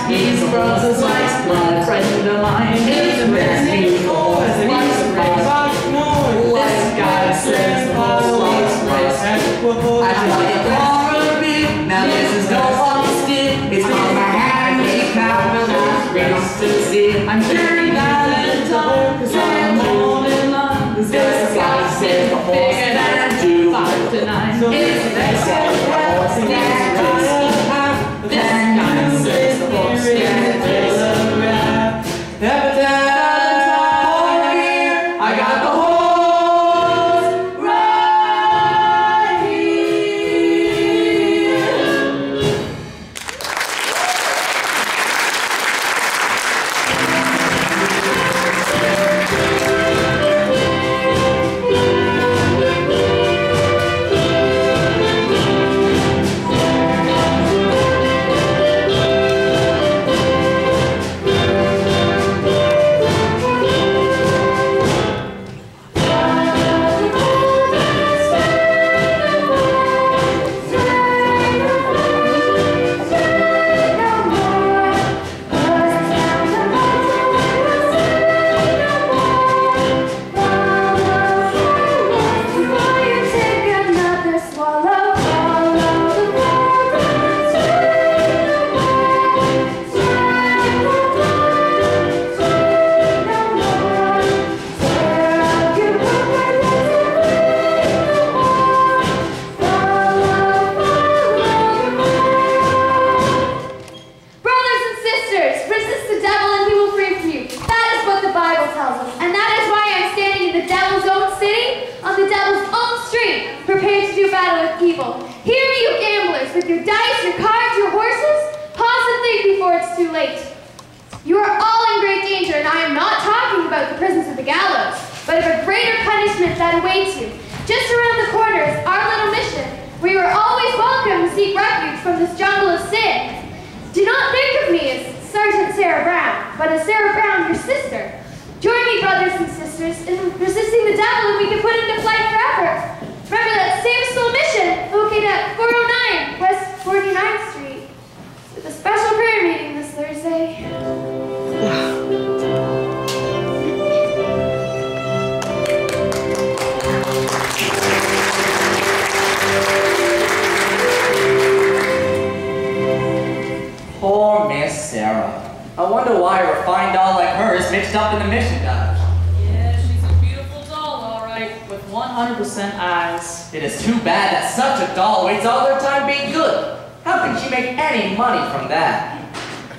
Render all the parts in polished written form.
He's brother's life, my friend of mine. He's the best he's for, as he makes a this guy says the whole lot's place. I tell you for a bit, now this is no honesty. It's called my handicap, and I'm race to see. I'm very Valentine, cause I'm all in love. This guy says the horse and 2, 5 to 9. It's the next guy, the horse and this guy says the horse and I got the horse right here.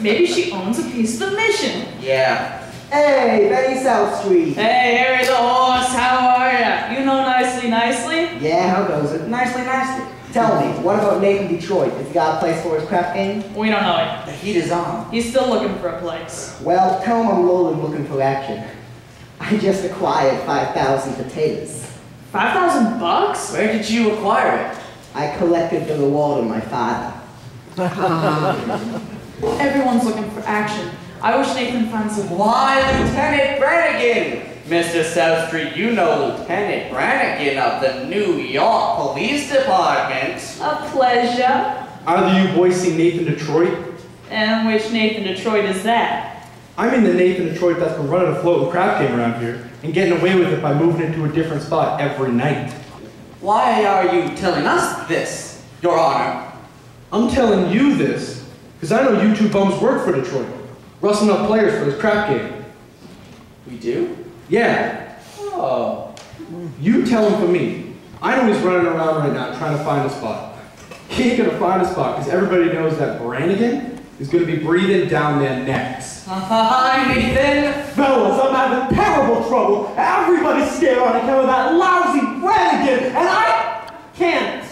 Maybe she owns a piece of the mission. Yeah. Hey, Benny South Street. Hey, Harry the horse, how are ya? You know nicely, nicely? Yeah, how goes it? Nicely, nicely. Tell me, what about Nathan Detroit? Has he got a place for his crap game? We don't know it. The heat is on. He's still looking for a place. Well, tell him I'm rolling looking for action. I just acquired 5,000 potatoes. 5,000 bucks? Where did you acquire it? I collected the reward of my father. Everyone's looking for action. I wish Nathan found some. Why, Lieutenant Brannigan! Mr. South Street, you know Lieutenant Brannigan of the New York Police Department. A pleasure. Either you boys seen Nathan Detroit? And which Nathan Detroit is that? I mean the Nathan Detroit that's been running a floating crap game around here and getting away with it by moving into a different spot every night. Why are you telling us this, Your Honor? I'm telling you this because I know you two bums work for Detroit, rustling up players for this crap game. We do? Yeah. Oh. You tell him for me. I know he's running around right now trying to find a spot. He ain't gonna find a spot because everybody knows that Brannigan is gonna be breathing down their necks. Hi, Nathan! Fellas, I'm having terrible trouble. Everybody's scared on account of that lousy Brannigan, and I can't.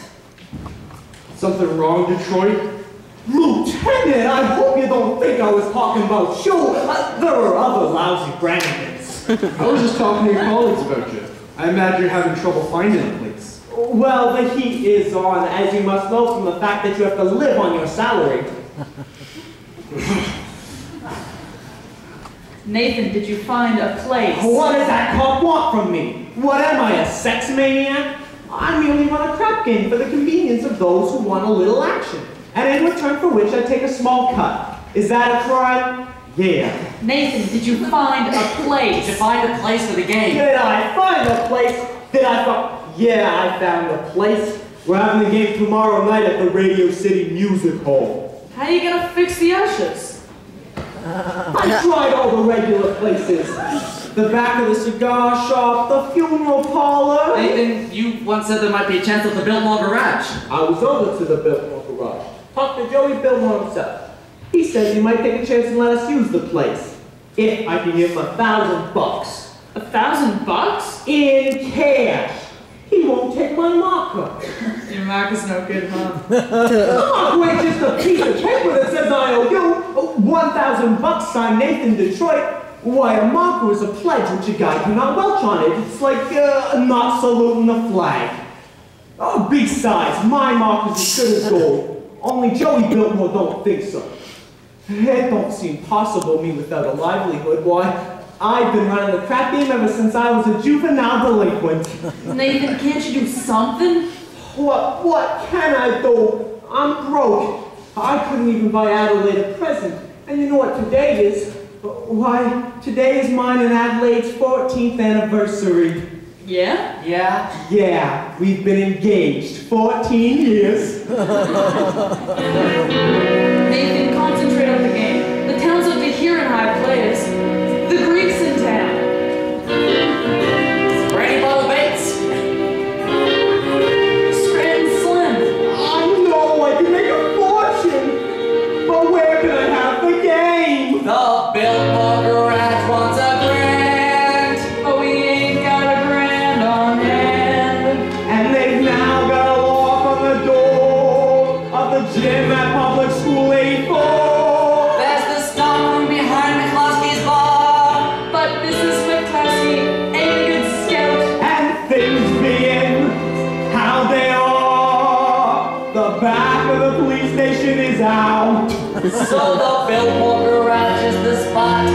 Something wrong, Detroit? Lieutenant, I hope you don't think I was talking about you. There are other lousy Brannigans. I was just talking to your colleagues about you. I imagine you're having trouble finding a place. Well, the heat is on, as you must know from the fact that you have to live on your salary. Nathan, did you find a place? What does that cop want from me? What am I, a sex maniac? I merely run a crap game for the convenience of those who want a little action, and in return for which I take a small cut. Is that a crime? Yeah. Nathan, did you find a place? Did you find a place for the game? Did I find a place? Yeah, I found a place. We're having the game tomorrow night at the Radio City Music Hall. How are you gonna fix the ushers? I tried all the regular places. The back of the cigar shop, the funeral parlor. Nathan, you once said there might be a chance at the Biltmore Garage. I was over to the Biltmore Garage. Talked to Joey Biltmore himself. He said he might take a chance and let us use the place. If I can give him $1,000. $1,000? In cash. He won't take my marker. Your marker's no good, huh? The marker ain't just a piece of paper that says I owe you. $1,000 signed Nathan Detroit. Why, a marker is a pledge which a guy cannot welch on it. It's like not saluting the flag. Oh, besides, my marker's as good as gold. Only Joey Biltmore don't think so. It don't seem possible me without a livelihood. Why, I've been running the crap game ever since I was a juvenile delinquent. Nathan, can't you do something? What can I do? I'm broke. I couldn't even buy Adelaide a present. And you know what today is? Why, today is mine and Adelaide's 14th anniversary. Yeah? Yeah? Yeah, we've been engaged 14 years. Nathan, concentrate on the game. The town's up to here in high players. The Greeks in town. Brandy bottle Bates. Scranton Slim. I know I can make a fortune, but where can I have the game? The Biltmore Garage wants a grand. But we ain't got a grand on hand. And they've now got a lock on the door of the gym at Public School 84. There's the stockroom behind McCloskey's bar. But Mrs. McCluskey ain't a good scout. And things being how they are, the back of the police station is out. So the Biltmore Garage is the spot.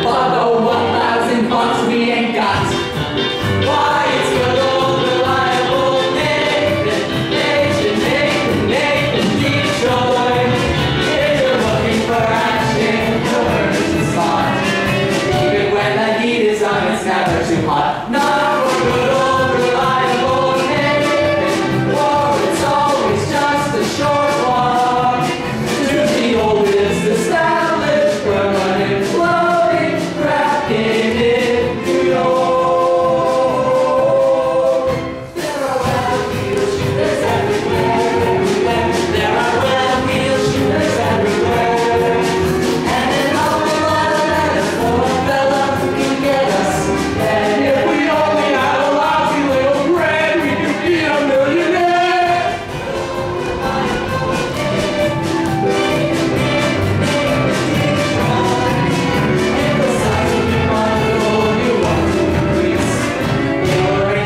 For the $1,000 we ain't got. Why, it's good old reliable Nathan Detroit. If you're looking for action, yours is the spot. Even when the heat is on, it's never too hot. Not for good old reliable Nathan, for it's always just a short walk to the oldest established permanent floating craft in New York. There are well-heeled shooters everywhere. There are well-heeled shooters everywhere. And an awful lot of letters for a fella who can get us. And if we only had a lousy little grand, we could be a millionaire.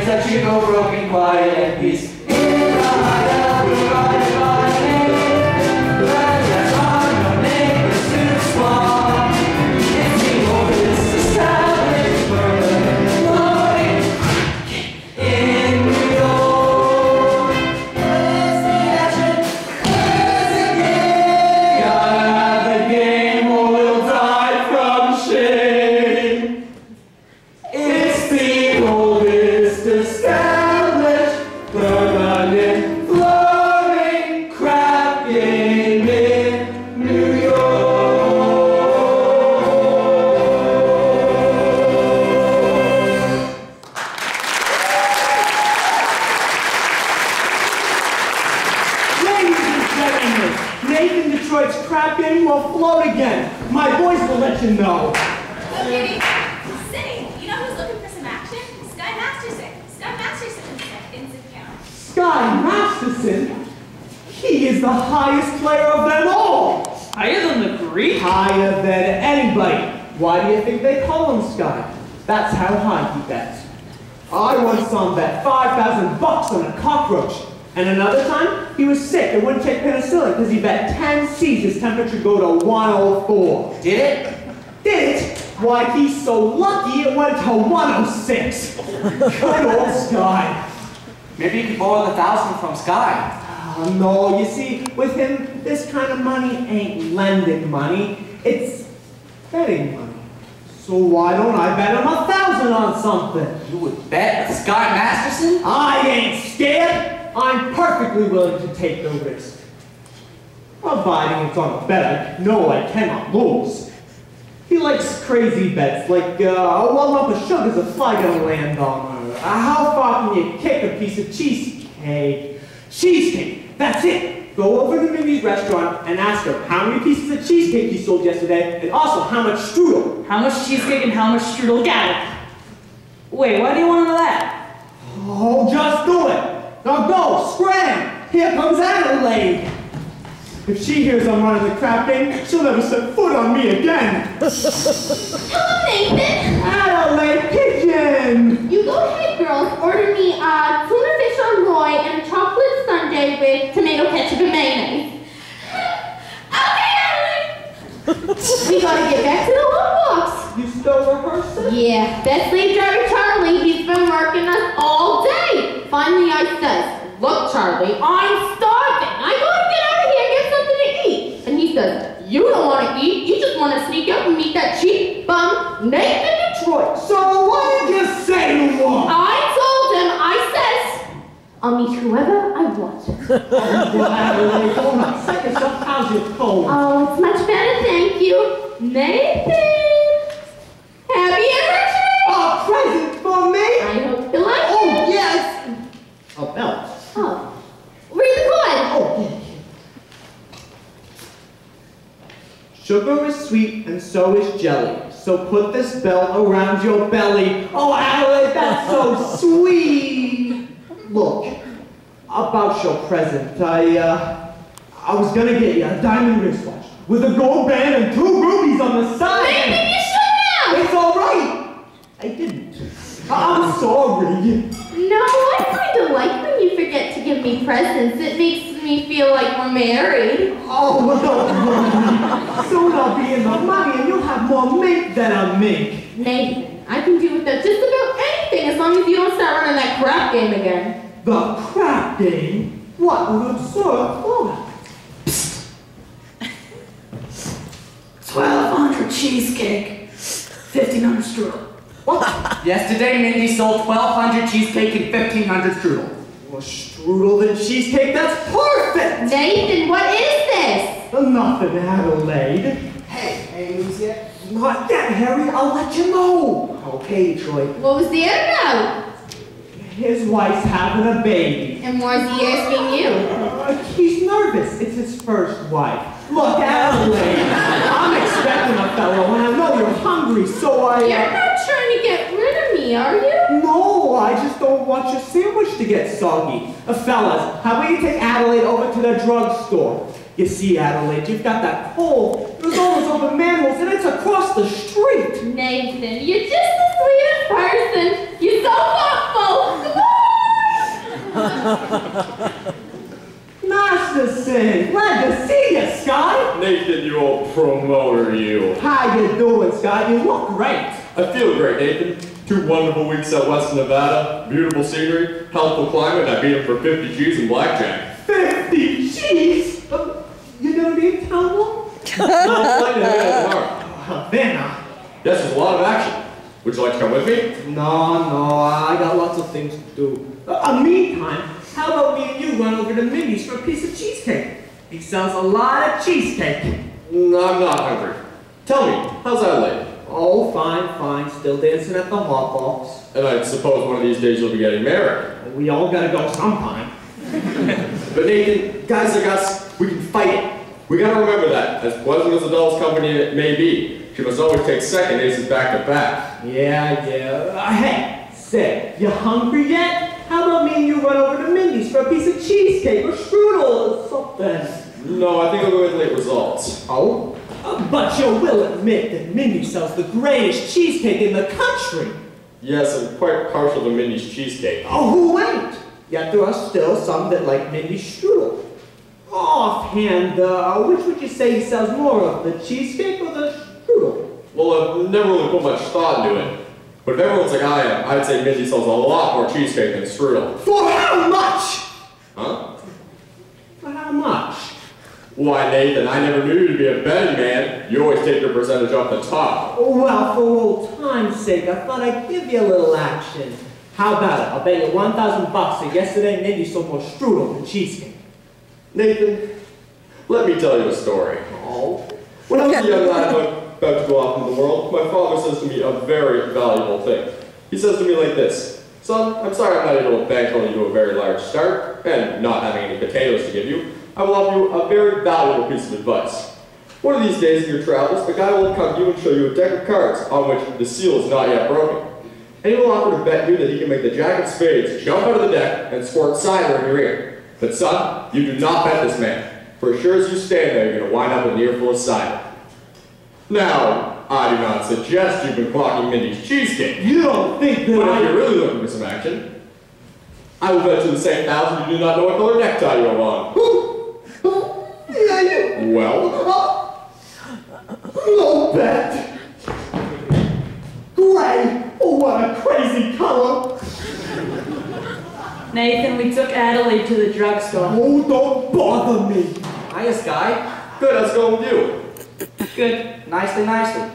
That you go broken, quiet, and peace. In the hideout, we ride by name. That's on your neighbor's too small. It's the oldest established permanent floating in New York. Where's the action? Where's the game? Gotta have the game or we'll die from shame. It's the oldest established permanent floating crap game in New York. Ladies and gentlemen, Nathan Detroit's crap game will float again. My boys will let you know. Okay, City, you know who's looking for some action? Sky Masterson. Sky Masterson in town. Sky Masterson, he is the highest player of them all. Higher than the Greek? Higher than anybody. Why do you think they call him Sky? That's how high he bets. I once saw him bet $5,000 on a cockroach. And another time, he was sick and wouldn't take penicillin because he bet 10 C's his temperature go to 104. Did it? Did it? Why, he's so lucky it went to 106. Good old Sky. Maybe you could borrow the 1,000 from Sky. Oh, no, you see, with him, this kind of money ain't lending money, it's betting money. So why don't I bet him 1,000 on something? You would bet with Scott Masterson? I ain't scared. I'm perfectly willing to take the risk. Providing it's on a bet I know I cannot lose. He likes crazy bets, like, one lump of sugar's a fly gonna land on her. How far can you kick a piece of cheesecake? Cheesecake, that's it. Go over to Minnie's restaurant and ask her how many pieces of cheesecake you sold yesterday, and also how much strudel. How much cheesecake and how much strudel? Got it. Wait, why do you want to know that? Oh, just do it. Now go, scram. Here comes Adelaide. If she hears I'm running the crap game, she'll never set foot on me again. Hello, Nathan. Adelaide Pigeon. You go ahead, girls. Order me a tuna fish on Roy and a chocolate sundae with tomato ketchup and mayonnaise. Okay, Adelaide. We gotta get back to the lookbooks. You still rehearsing? Yeah, that slave driver Charlie, he's been working us all day. Finally, I says, look, Charlie, I'm starving. I gotta get out of here and get something to eat. And he says, you don't want to eat. You just want to sneak out and meet that cheap bum Nathan Detroit. So what did you say to him? I told him, I says, I'll meet whoever I want. Well, Adelaide, hold on. Set yourself. How's your cold? Oh, it's much better, thank you. Nathan, happy anniversary. A present for me? I hope you like Oh, it. yes! A belt. Oh, read the card. Oh, yeah. Sugar is sweet and so is jelly. So put this belt around your belly. Oh, Adelaide, that's so sweet. Look, about your present, I was gonna get you a diamond wristwatch with a gold band and 2 rubies on the side. Maybe you should have. It's all right. I didn't. I'm sorry. No, I kind of like when you forget to give me presents. It makes me feel like we're married. Oh, well, don't worry. Soon I'll be in the money and you'll have more mink than a mink. Nathan, I can do without just about anything as long as you don't start running that crap game again. The crap game? What an absurd thought. 1,200 cheesecake, 1,500 strudel. What? Yesterday, Mindy sold 1,200 cheesecake and 1,500 strudel. Well, strudel and cheesecake, that's perfect! Nathan, what is this? Nothing, Adelaide. Hey, any news yet? Not yet, Harry. I'll let you know. Okay, Detroit. What was that about? His wife's having a baby. And why is he asking you? He's nervous. It's his first wife. Look, Adelaide, I'm expecting a fellow, and I know you're hungry, so I... You're not trying to get rid of me, are you? No, I just don't want your sandwich to get soggy. Fellas, how about you take Adelaide over to the drugstore? You see, Adelaide, you've got that cold. There's all those open manholes, and it's across the street. Nathan, you're just the sweetest person. You're so thoughtful. Come on. Masterson, glad to see you, Scott. Nathan, you old promoter, you. How you doing, Scott? You look great. I feel great, Nathan. 2 wonderful weeks out west of Nevada, beautiful scenery, healthful climate, and I beat him for 50 G's and blackjack. 50 G's? You gonna be in town long? No, I'm flying to Havana tomorrow. Havana? Yes, there's a lot of action. Would you like to come with me? No, I got lots of things to do. Meantime, how about me and you run over to Minnie's for a piece of cheesecake? He sells a lot of cheesecake. No, I'm not hungry. Tell me, how's Adelaide? Oh, fine. Still dancing at the hot box. And I suppose one of these days you'll be getting married. We all gotta go sometime. But Nathan, guys like us, we can fight it. We gotta remember that, as pleasant as a doll's company may be, she must always take second aces back to back. Yeah. Hey, say, you hungry yet? How about me and you run over to Minnie's for a piece of cheesecake or strudel or something? No, I think I'll go with late results. Oh? But you will admit that Minnie sells the greatest cheesecake in the country. Yes, I'm quite partial to Minnie's cheesecake. Oh, who ain't? Yet there are still some that like Minnie's strudel. Offhand, which would you say he sells more of, the cheesecake or the strudel? Well, I've never really put much thought into it. But if everyone's like I am, I'd say Minnie sells a lot more cheesecake than strudel. For how much? Huh? Why, Nathan, I never knew you to be a betting man. You always take your percentage off the top. Well, for old time's sake, I thought I'd give you a little action. How about it? I'll bet you 1,000 bucks that yesterday made you some more strudel than cheesecake. Nathan, let me tell you a story. Oh. When I was a young lad about to go off into the world, my father says to me a very valuable thing. He says to me like this: "Son, I'm sorry I'm not able to bankroll you a very large start, and not having any potatoes to give you. I will offer you a very valuable piece of advice. One of these days in your travels, a guy will come to you and show you a deck of cards on which the seal is not yet broken. And he will offer to bet you that he can make the jack of spades jump out of the deck and squirt cider in your ear. But son, you do not bet this man, for as sure as you stand there, you're going to wind up with an earful of cider." Now, I do not suggest you've been clocking Mindy's cheesecake. You don't think that But if you're really looking for some action, I will bet you the same 1,000 you do not know what color necktie you have on. Yeah, you. Well? No bet. Gray. Oh, what a crazy color. Nathan, we took Adelaide to the drugstore. Oh, don't bother me. Hiya, Sky. Good, how's it going with you? Good. Nicely, nicely.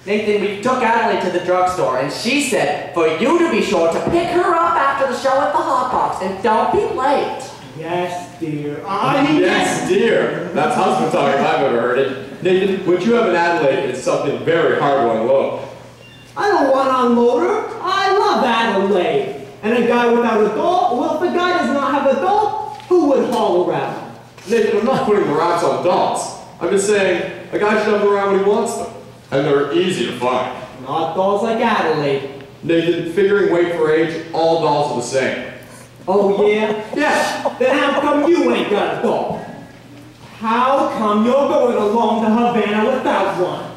Nathan, we took Adelaide to the drugstore, and she said for you to be sure to pick her up after the show at the Hot Box, and don't be late. Yes, dear. Yes, dear. That's husband talk if I've ever heard it. Nathan, what you have in Adelaide is something very hard to unload. I don't want to unload her. I love Adelaide. And a guy without a dog, well, if a guy does not have a dog, who would haul around? Nathan, I'm not putting the rocks on dolls. I'm just saying a guy should have them around when he wants them. And they're easy to find. Not dolls like Adelaide. Nathan, figuring weight for age, all dolls are the same. Oh, yeah? Yes. Then how come you ain't got a dog? How come you're going along to Havana without one?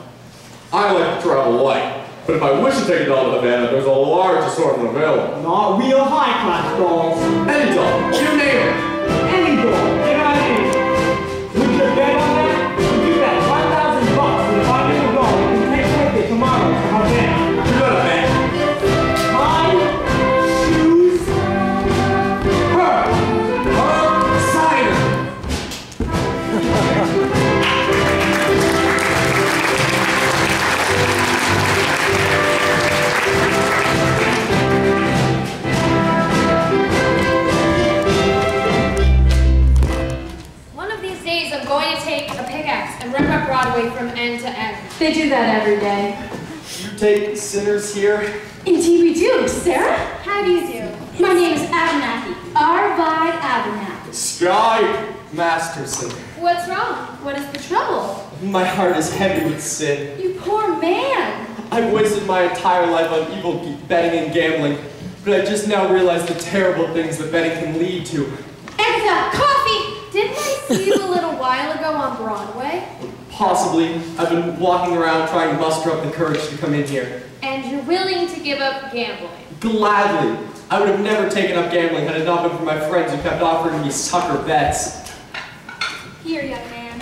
I like to travel light. But if I wish to take a doll to Havana, there's a large assortment available. Not real high-class dolls. Any doll, you name it. Any doll. Get out of here. Would you bet on that? Would you bet 1,000 bucks that if I get a doll, you can take with you tomorrow to Havana? You got a man. I choose her. Cider. One of these days, I'm going to take a pickaxe and rip up Broadway from end to end. They do that every day. You take sinners here? Indeed we do. Sarah? How do you do? My name is Abernathy. Arvide Abernathy. Sky Masterson. What's wrong? What is the trouble? My heart is heavy with sin. You poor man. I've wasted my entire life on evil betting and gambling, but I just now realize the terrible things that betting can lead to. Agatha, coffee! Didn't I see you a little while ago on Broadway? Possibly. I've been walking around trying to muster up the courage to come in here. And you're willing to give up gambling? Gladly. I would have never taken up gambling had it not been for my friends who kept offering me sucker bets. Here, young man.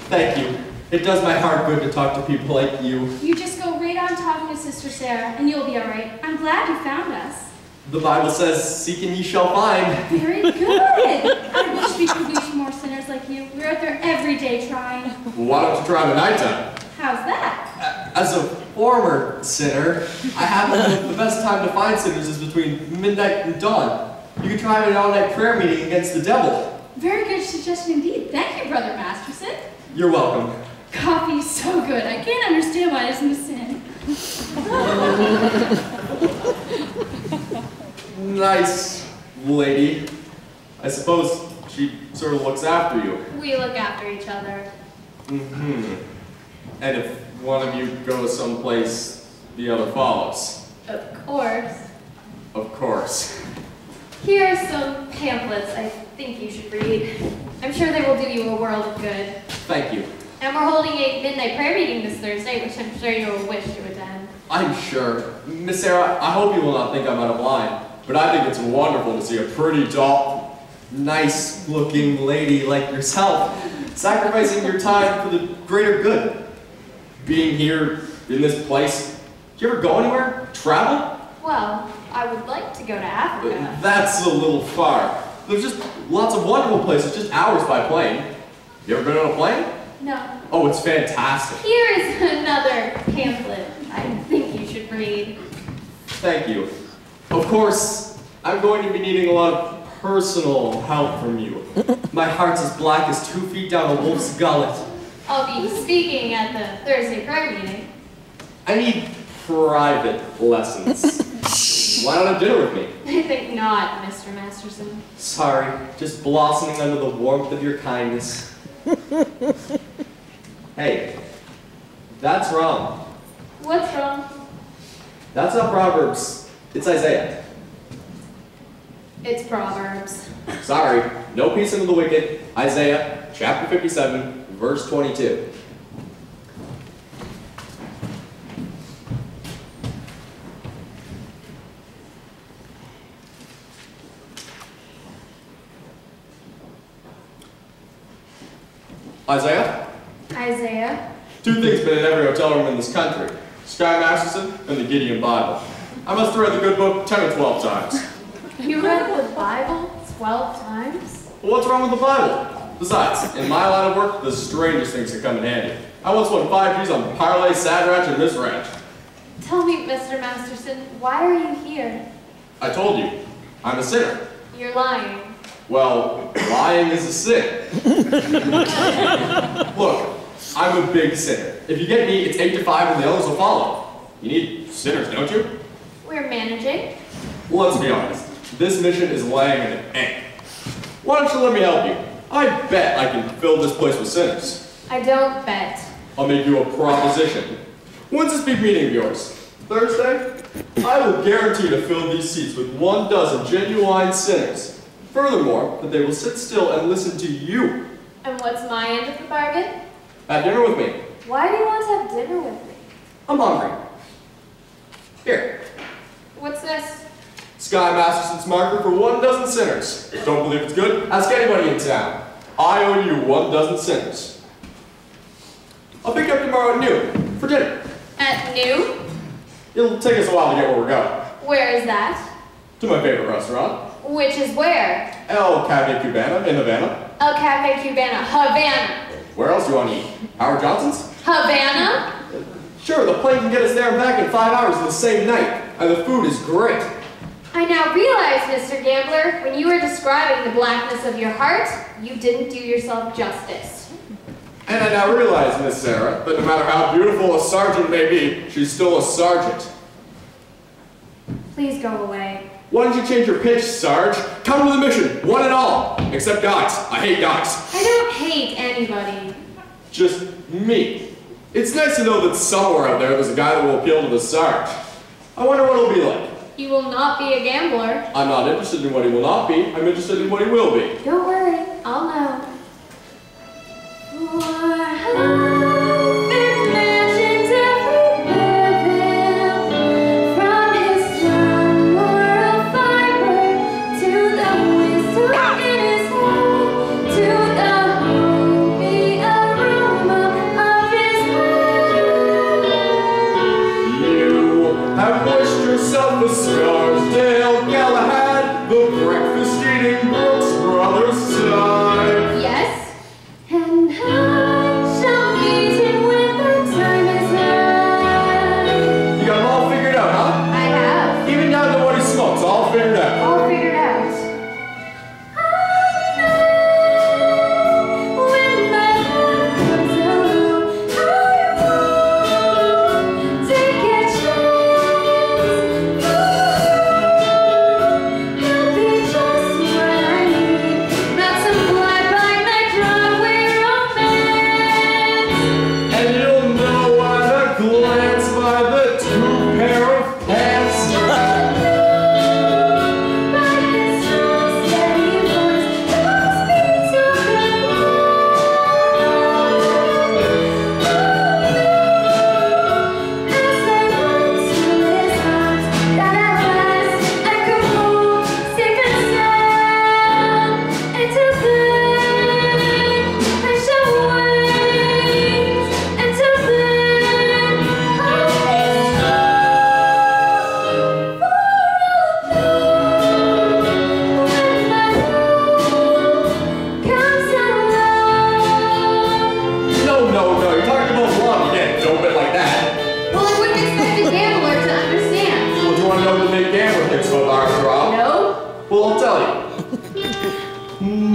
Thank you. It does my heart good to talk to people like you. You just go right on talking to Sister Sarah, and you'll be all right. I'm glad you found us. The Bible says, seek and ye shall find. Very good. I wish we could reach more sinners like you. We're out there every day trying. Why don't you try the nighttime? How's that? As a former sinner, I happen to know the best time to find sinners is between midnight and dawn. You can try an all-night prayer meeting against the devil. Very good suggestion indeed. Thank you, Brother Masterson. You're welcome. Coffee is so good. I can't understand why it isn't a sin. Nice lady. I suppose she sort of looks after you. We look after each other. Mm-hmm. And if one of you goes someplace, the other follows. Of course. Of course. Here are some pamphlets I think you should read. I'm sure they will do you a world of good. Thank you. And we're holding a midnight prayer meeting this Thursday, which I'm sure you will wish to attend. I'm sure. Miss Sarah, I hope you will not think I'm out of line, but I think it's wonderful to see a pretty tall, nice-looking lady like yourself sacrificing your time for the greater good. Being here in this place, do you ever go anywhere? Travel? Well, I would like to go to Africa. That's a little far. There's just lots of wonderful places, just hours by plane. You ever been on a plane? No. Oh, it's fantastic. Here is another pamphlet I think you should read. Thank you. Of course, I'm going to be needing a lot of personal help from you. My heart's as black as 2 feet down a wolf's gullet. I'll be speaking at the Thursday prayer meeting. I need private lessons. Why not have dinner with me? I think not, Mr. Masterson. Sorry, just blossoming under the warmth of your kindness. Hey, that's wrong. What's wrong? That's not Proverbs. It's Isaiah. It's Proverbs. Sorry, no peace unto the wicked. Isaiah, chapter 57, verse 22. Isaiah? Isaiah? 2 things been in every hotel room in this country. Sky Masterson and the Gideon Bible. I must have read the good book 10 or 12 times. You read the Bible 12 times? Well, what's wrong with the Bible? Besides, in my line of work, the strangest things can come in handy. I once won 5 G's on parlay, sad ranch, and misranch. Tell me, Mr. Masterson, why are you here? I told you, I'm a sinner. You're lying. Well, lying is a sin. Look, I'm a big sinner. If you get me, it's 8 to 5 and the others will follow. You need sinners, don't you? We're managing. Well, let's be honest. This mission is laying an egg. Why don't you let me help you? I bet I can fill this place with sinners. I don't bet. I'll make you a proposition. When's this big meeting of yours? Thursday? I will guarantee to fill these seats with 1 dozen genuine sinners. Furthermore, that they will sit still and listen to you. And what's my end of the bargain? Have dinner with me. Why do you want to have dinner with me? I'm hungry. Here. What's this? Sky Masterson's marker for 1 dozen sinners. Don't believe it's good? Ask anybody in town. I owe you 1 dozen sinners. I'll pick you up tomorrow at noon for dinner. At noon? It'll take us a while to get where we're going. Where is that? To my favorite restaurant. Which is where? El Cafe Cubana in Havana. El Cafe Cubana, Havana. Where else do you want to eat? Howard Johnson's? Havana? Sure, the plane can get us there and back in 5 hours the same night. And the food is great. I now realize, Mr. Gambler, when you were describing the blackness of your heart, you didn't do yourself justice. And I now realize, Miss Sarah, that no matter how beautiful a sergeant may be, she's still a sergeant. Please go away. Why don't you change your pitch, Sarge? Come to the mission, one and all. Except guys. I hate guys. I don't hate anybody. Just me. It's nice to know that somewhere out there there's a guy that will appeal to the Sarge. I wonder what it'll be like. You will not be a gambler. I'm not interested in what he will not be. I'm interested in what he will be. Don't worry, I'll know. Scarsdale, Galahad, the breakfast-eating Brooks Brothers.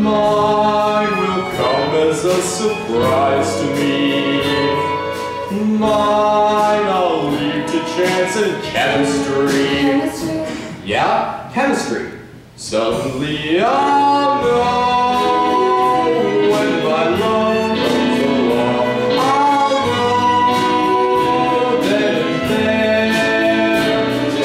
Mine will come as a surprise to me. Mine I'll leave to chance and chemistry. Yeah, chemistry. Suddenly I'll know when my love comes along. I'll know then and there.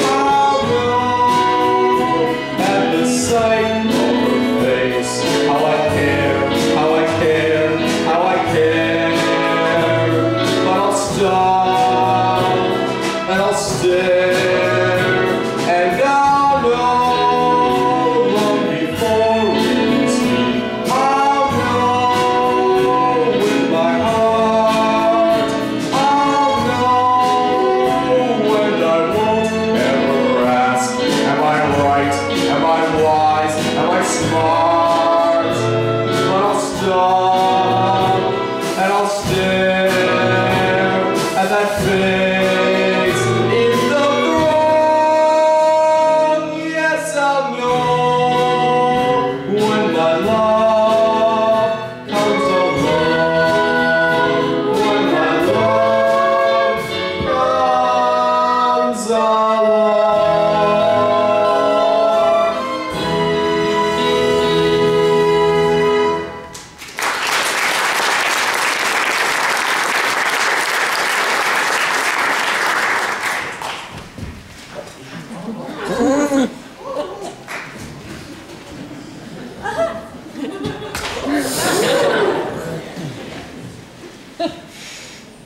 I'll know at the sight of her face. How I care, how I care, how I care. But I'll stop and I'll stare and I'll know.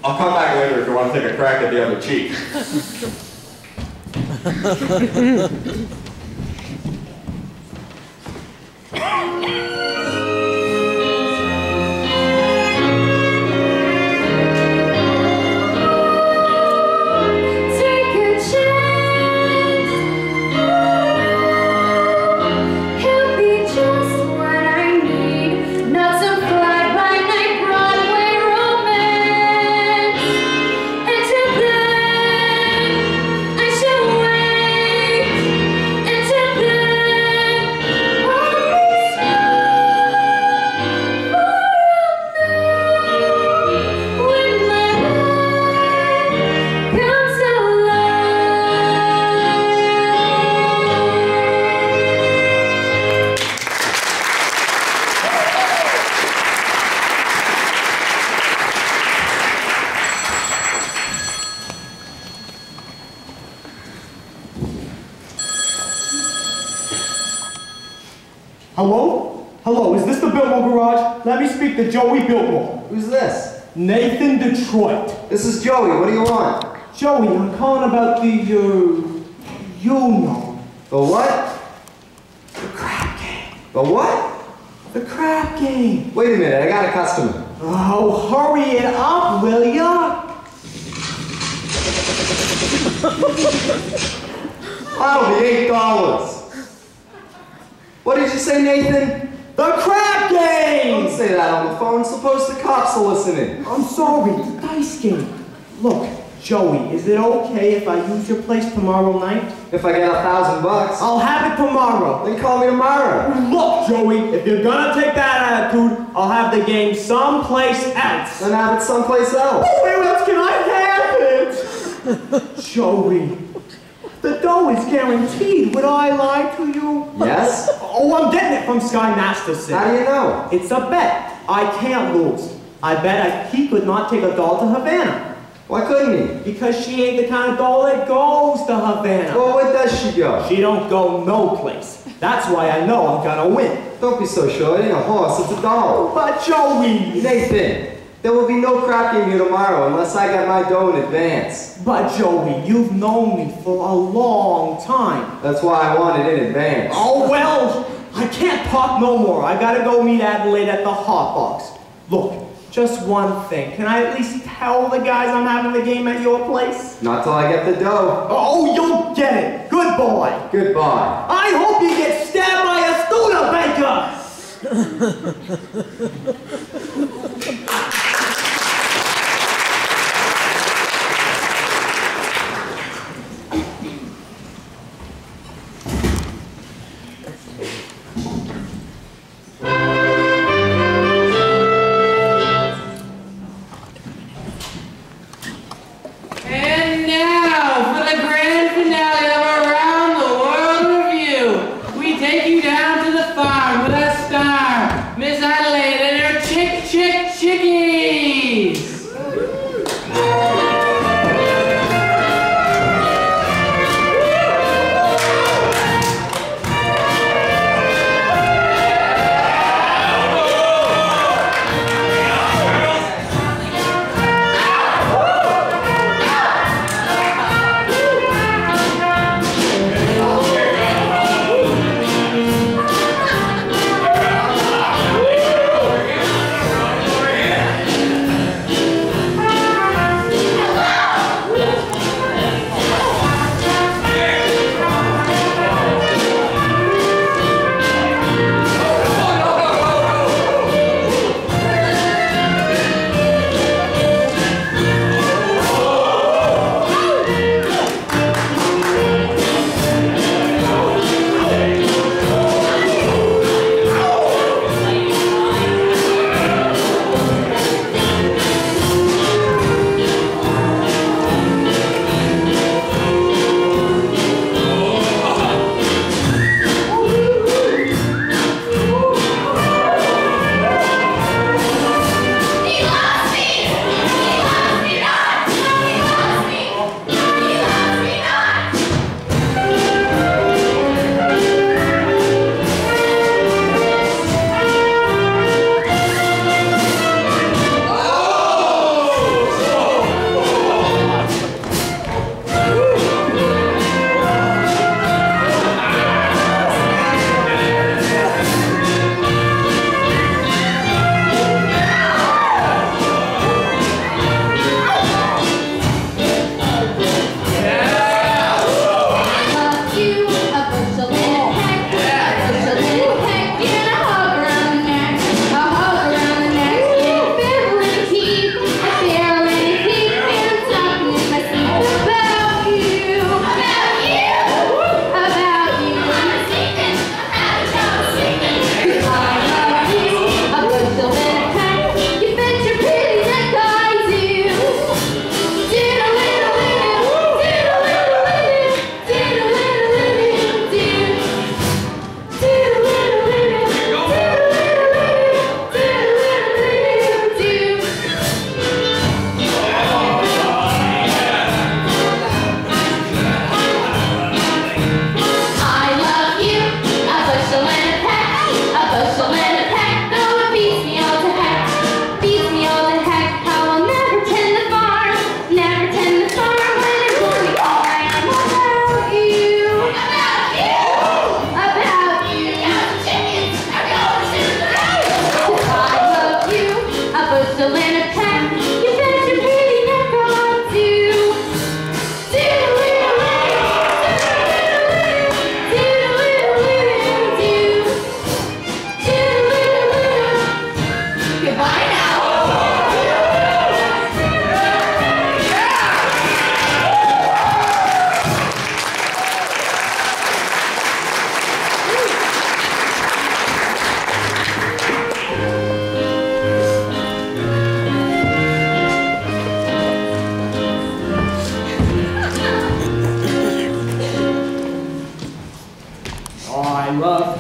I'll come back later if you want to take a crack at the other cheek. Hello? Hello, is this the Biltmore Garage? Let me speak to Joey Biltmore. Who's this? Nathan Detroit. This is Joey. What do you want? Joey, I'm calling about the, you know. The what? The crap game. The what? The crap game. Wait a minute, I got a customer. Oh, hurry it up, will ya? That'll be $8. What did you say, Nathan? The crap game! Don't say that on the phone. Suppose the cops are listening. I'm sorry, the dice game. Look, Joey, is it okay if I use your place tomorrow night? If I get $1,000, I'll have it tomorrow. then call me tomorrow. Look, Joey, if you're gonna take that attitude, I'll have the game someplace else. Then have it someplace else. Where else can I have it? Joey, the dough is guaranteed. Would I lie to you? Yes? Oh, I'm getting it from Sky Masterson. How do you know? It's a bet. I can't lose. I bet he could not take a doll to Havana. Why couldn't he? Because she ain't the kind of doll that goes to Havana. Well, where does she go? She don't go no place. That's why I know I'm gonna win. Don't be so sure. It ain't a horse, it's a doll. But Joey! Nathan, there will be no crap game here tomorrow unless I get my dough in advance. But Joey, you've known me for a long time. That's why I want it in advance. Oh, well, I can't talk no more. I gotta go meet Adelaide at the hot box. Look, just one thing. Can I at least tell the guys I'm having the game at your place? Not till I get the dough. Oh, you'll get it. Good boy. Goodbye. I hope you get stabbed by a Studebaker.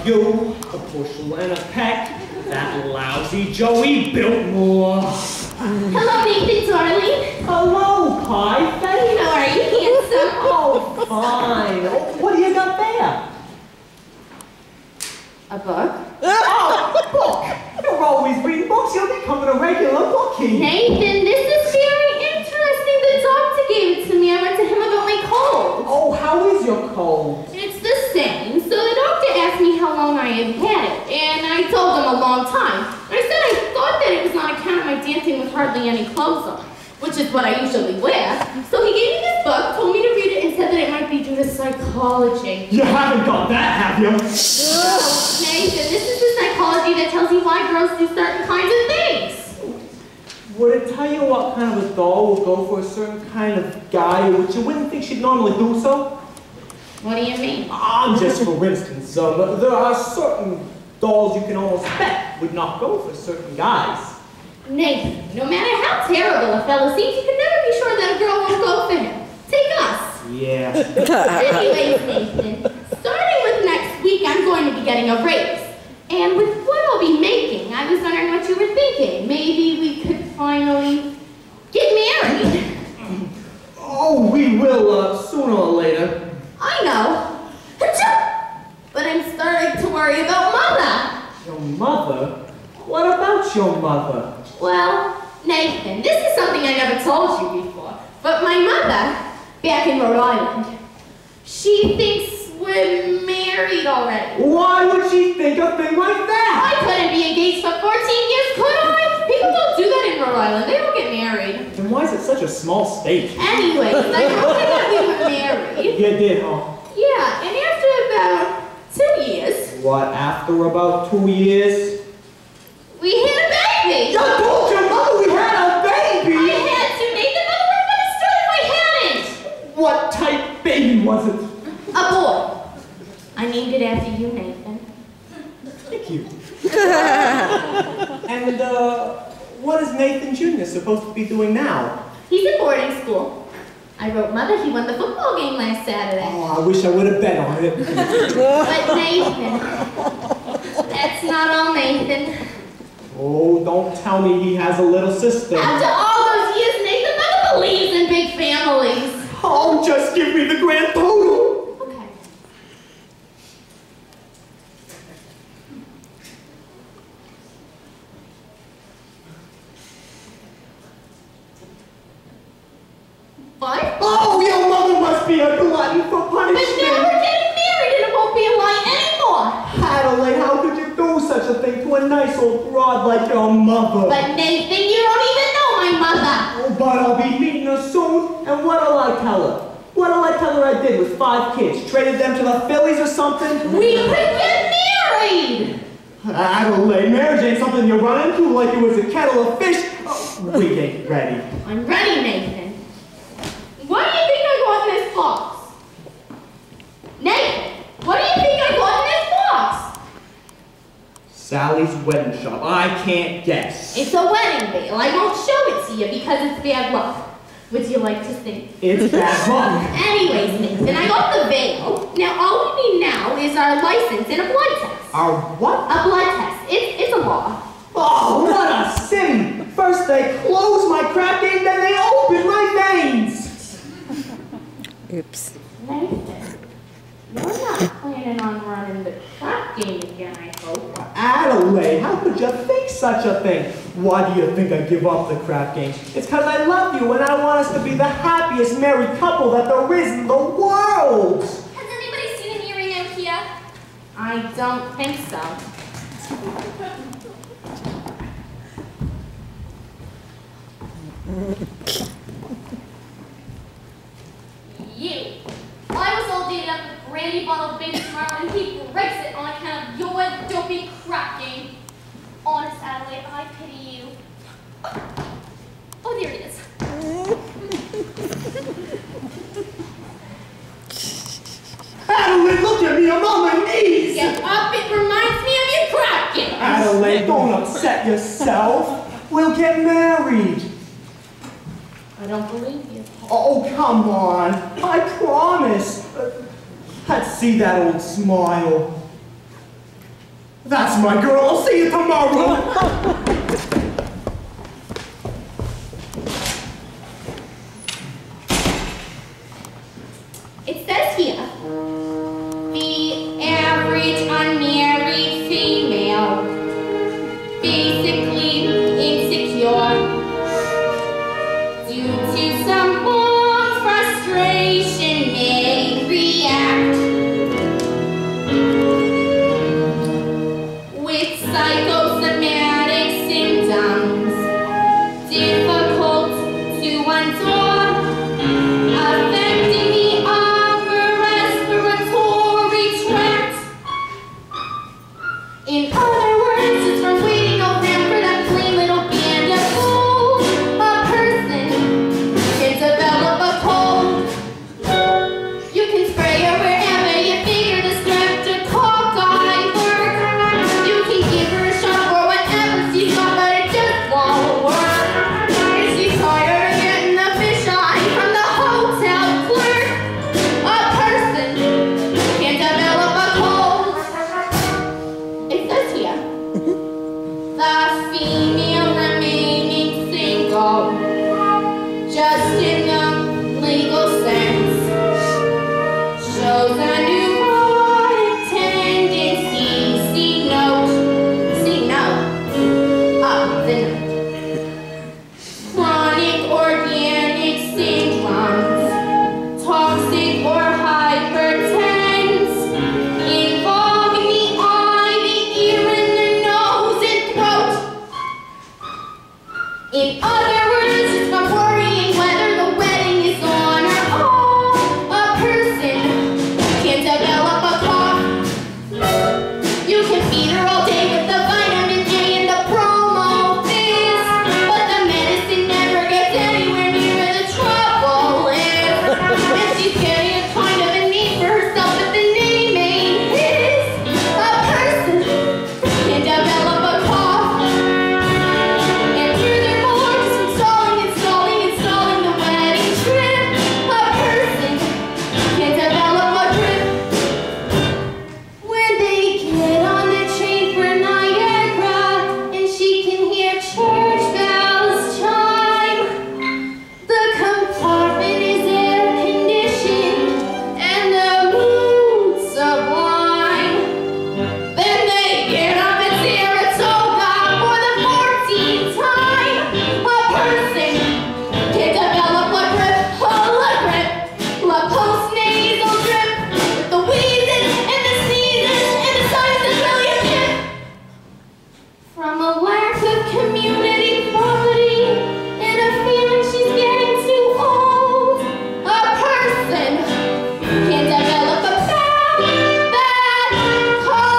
of you, a bushel and a peck. That lousy Joey built more. Hello, Nathan, darling. Hello, Pie. How are you, handsome? Oh, fine. Oh, what do you got there? A book? Oh, a book! You're always reading books. You're becoming a regular bookie. Nathan, this is very interesting. The doctor gave it to me. I went to him about my cold. Oh, how is your cold? It's the same. So the doctor asked me how long I had had it, and I told him a long time. I said I thought that it was on account of my dancing with hardly any clothes on, which is what I usually wear. So he gave me this book, told me to read it, and said that it might be due to psychology. You haven't got that, have you? No, Nathan, this is the psychology that tells you why girls do certain kinds of things. Would it tell you what kind of a doll will go for a certain kind of guy, which you wouldn't think she'd normally do so? What do you mean? Just for instance, there are certain dolls you can almost bet would not go for certain guys. Nathan, no matter how terrible a fella seems, you can never be sure that a girl won't go for him. Take us. Yeah. Anyways, Nathan, starting with next week, I'm going to be getting a raise. And with what I'll be making, I was wondering what you were thinking. Maybe we could finally get married. Oh, we will sooner or later. I know. But I'm starting to worry about Mother. Your mother? What about your mother? Well, Nathan, this is something I never told you before. But my mother, back in Rhode Island, she thinks we're married already. Why would she think a thing like that? I couldn't be engaged for 14 years, could I? People don't do that in Rhode Island. They don't get married. Then why is it such a small state? Anyways, I told her that we were married. You did, huh? Yeah, and after about 2 years, What, after about 2 years? we had a baby. You told your mother we had a baby! I had to, Nathan. Mother would have understood if I hadn't. What type baby was it? A boy. I named it after you, Nathan. Thank you. And, what is Nathan Jr. supposed to be doing now? He's in boarding school. I wrote Mother he won the football game last Saturday. Oh, I wish I would have bet on it. But Nathan, that's not all, Nathan. Oh, don't tell me he has a little sister. After all those years, Nathan, Mother believes in big families. Oh, just give me the grand total. Okay. What? Oh, your mother must be a glutton for But now punishment. we're getting married and it won't be a lie anymore. Adelaide, how could you do such a thing to a nice old broad like your mother? But Nathan, you don't even know my mother. Oh, but I'll be meeting her soon, and what'll I tell her? What'll I tell her I did with 5 kids? Traded them to the Phillies or something? We could get married. Adelaide, marriage ain't something you run into like it was a kettle of fish. Oh, we ain't ready. I'm ready, Nathan. What do you think I got in this box? Nathan, what do you think I got in this box? Sally's wedding shop. I can't guess. It's a wedding veil. I won't show it to you because it's bad luck. Would you like to see? It's bad luck. Anyways, Nathan, I got the veil. Now, all we need now is our license and a blood test. Our what? A blood test. It's a law. Oh, what a sin! First they close my crap game, then they open my veins! Oops. Nathan, you're not planning on running the crap game again, I hope. Adelaide, how could you think such a thing? Why do you think I give up the crap game? It's because I love you and I want us to be the happiest married couple that there is in the world! Has anybody seen an earring out here? I don't think so. You. I was all dated up with brandy bottle baby tomorrow and he breaks it on account of your dopey crap game. Honest, Adelaide, I pity you. Oh, there it is. Adelaide, look at me, I'm on my knees! Get up, it reminds me of your crap game. Adelaide, don't upset yourself. We'll get married. I don't believe you. Oh, come on. I promise. Let's see that old smile. That's my girl. I'll see you tomorrow. It says here, the average unmarried female, basically insecure, due to some long frustration may react with psychosomatic symptoms, difficult to endure, affecting the upper respiratory tract. In other words, it's from waiting around for that plain little band of gold. A person can develop a cold. You can spray her wherever you figure the streptococci lurk. You can give her a shot for whatever she's got, but it just won't work. If she's tired of getting the fisheye from the hotel clerk, a person can develop a cold. It says here, the female remaining single, just in the legal sense, shows a neurotic tendency. See note, up the note. Chronic organic syndromes, toxic or hypertense, involving the eye, the ear, and the nose and throat. In other words, it's from worrying whether the wedding is on or off. A person can develop a cough. You can feed her all day with the vitamin A and the promo fizz, but the medicine never gets anywhere near where the trouble is. And she's getting a kind of a name for herself, but the name ain't his. A person can develop a cough. And furthermore, just installing the wedding trip, a person can develop a grip. When they get on the train for Niagara, and she can hear church bells chime, the compartment is air conditioned and the mood sublime. Then they get up at Saratoga for the 14th time. A person can develop a grip, la post-nasal drip, with the wheezes and the sneezes and the signs of millionship. From a lack of community quality and a feeling she's getting too old, a person can develop a bad cold.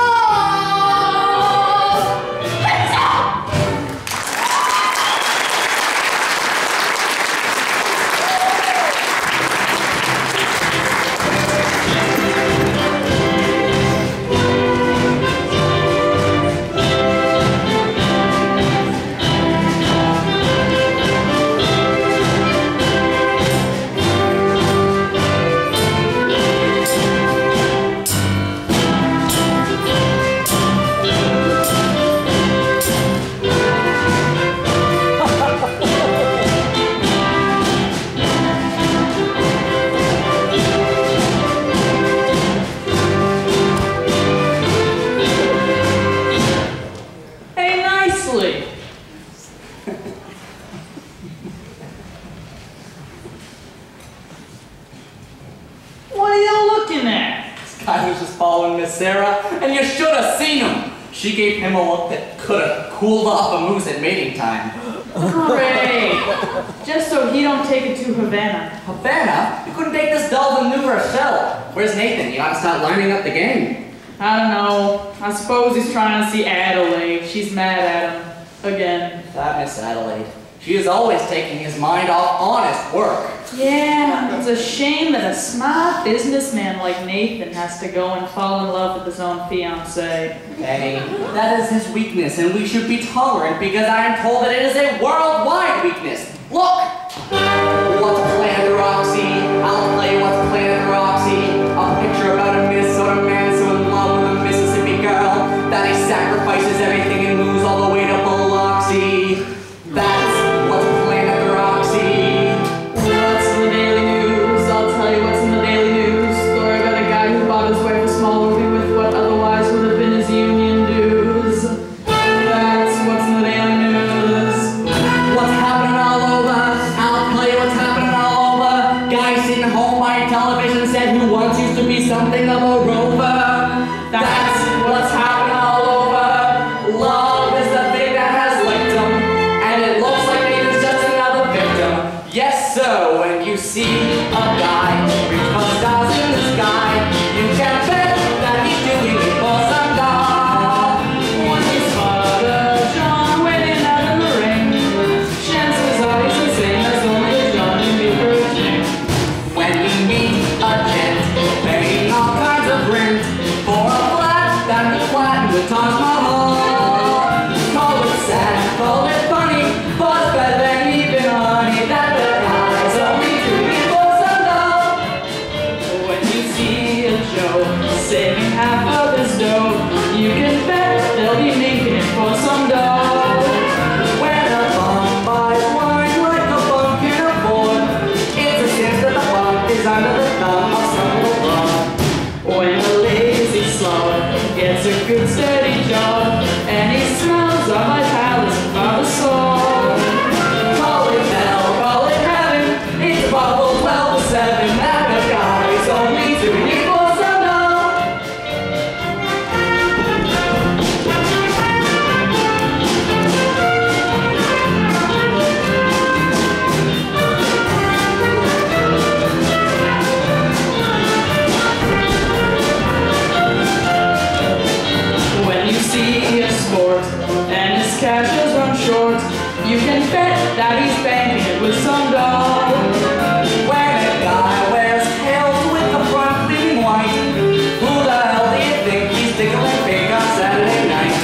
Hey, nicely. What are you looking at? This guy was just following Miss Sarah, and you should have seen him. She gave him a look that could have cooled off a moose at mating time. Great. Just so he don't take it to Havana. Havana? You couldn't take this dull to New Rochelle. Where's Nathan? You gotta start lining up the game. I don't know. I suppose he's trying to see Adelaide. She's mad at him. Again. That Miss Adelaide. She is always taking his mind off honest work. Yeah, it's a shame that a smart businessman like Nathan has to go and fall in love with his own fiancée. Hey, that is his weakness, and we should be tolerant because I am told that it is a worldwide weakness. Look! What's Planet Roxy? I'll play what's Planet Roxy. A picture about a Minnesota man so in love with a Mississippi girl that he so when you see a guy reach for the stars in the sky, you can bet that he's doing it for some doll. When you spot a John waiting out in the rain, chances are he's the same as only John can be hurting. When you meet a gent paying all kinds of rent for a flat that was flattened with Taj Mahal, call it sad, call it funny, but it's better than even honey that the guy's only doing it for some dough. When you see a Joe saving half of his dough, you can bet they'll be making it for some dough. When a bum buys wine like a bum can afford, it's a sense that the bum is under the thumb of some little broad. When a lazy slob gets a good steady job, and he smells of my palace by the soul. Call it hell, call it heaven, it's bubble 12 to 7, that the guy's only doing it for some dough. When you see a sport and his cash has run short, you can bet that he's banking it with some dough. When a guy wears tails with the front leaning white, who the hell do you think he's tickling pink on Saturday night?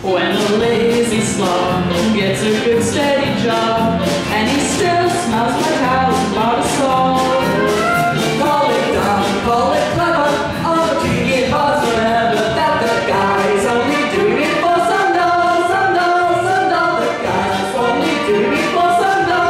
When the lazy slob gets a good steady job, and he still smells like house by the soul. Call it dumb, call it clever, oh, but you get buzz forever, that the guy's only doing it for some dough, some dough, some dough, the guy's only doing it for some dough.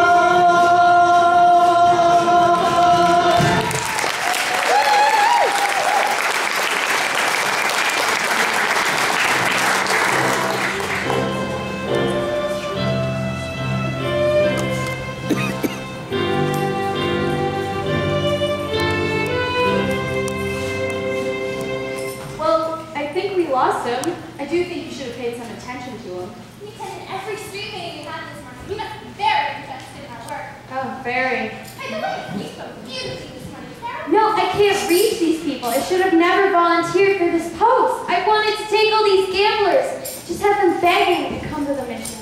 Well, I think we lost him. I do think you should have paid some attention to him. We attended every street meeting we had this morning. We must be very invested in our work. Oh, very. By the way, you spoke beautifully this morning, Sarah. No, I can't reach these people. I should have never volunteered for this post. I wanted to take all these gamblers. Just have them begging to come to the mission.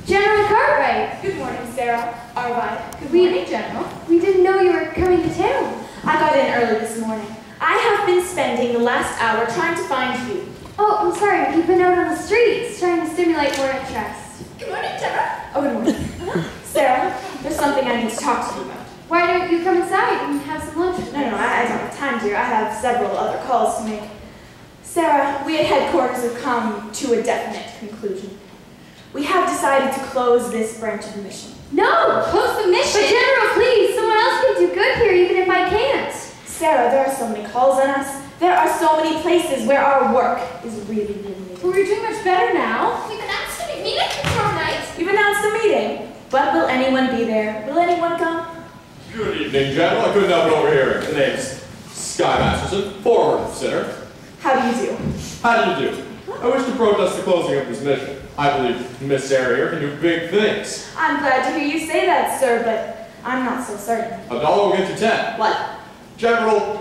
General Cartwright. Good morning, Sarah. Arvide. Good We- morning, General. We didn't know you were coming to town. I got in early this morning. I have been spending the last hour trying to find you. Oh, I'm sorry. You've been out on the streets trying to stimulate more interest. Good morning, General. Oh, good morning. Sarah, there's something I need to talk to you about. Why don't you come inside and have some lunch with No, me? no, I don't have time, dear. I have several other calls to make. Sarah, we at headquarters have come to a definite conclusion. We have decided to close this branch of the mission. No! Close the mission. But General, please, someone else can do good here even if I can't. Sarah, there are so many calls on us. There are so many places where our work is really, really needed. Well, we're doing much better now. We've announced a meeting tomorrow night. You've announced a meeting, but will anyone be there? Will anyone come? Good evening, General. I couldn't help but overhearing. The name's Sky Masterson, forward sinner. How do you do? How do you do? I wish to protest the closing of this mission. I believe Miss Sarah here can do big things. I'm glad to hear you say that, sir, but I'm not so certain. $1 will get you 10. What? General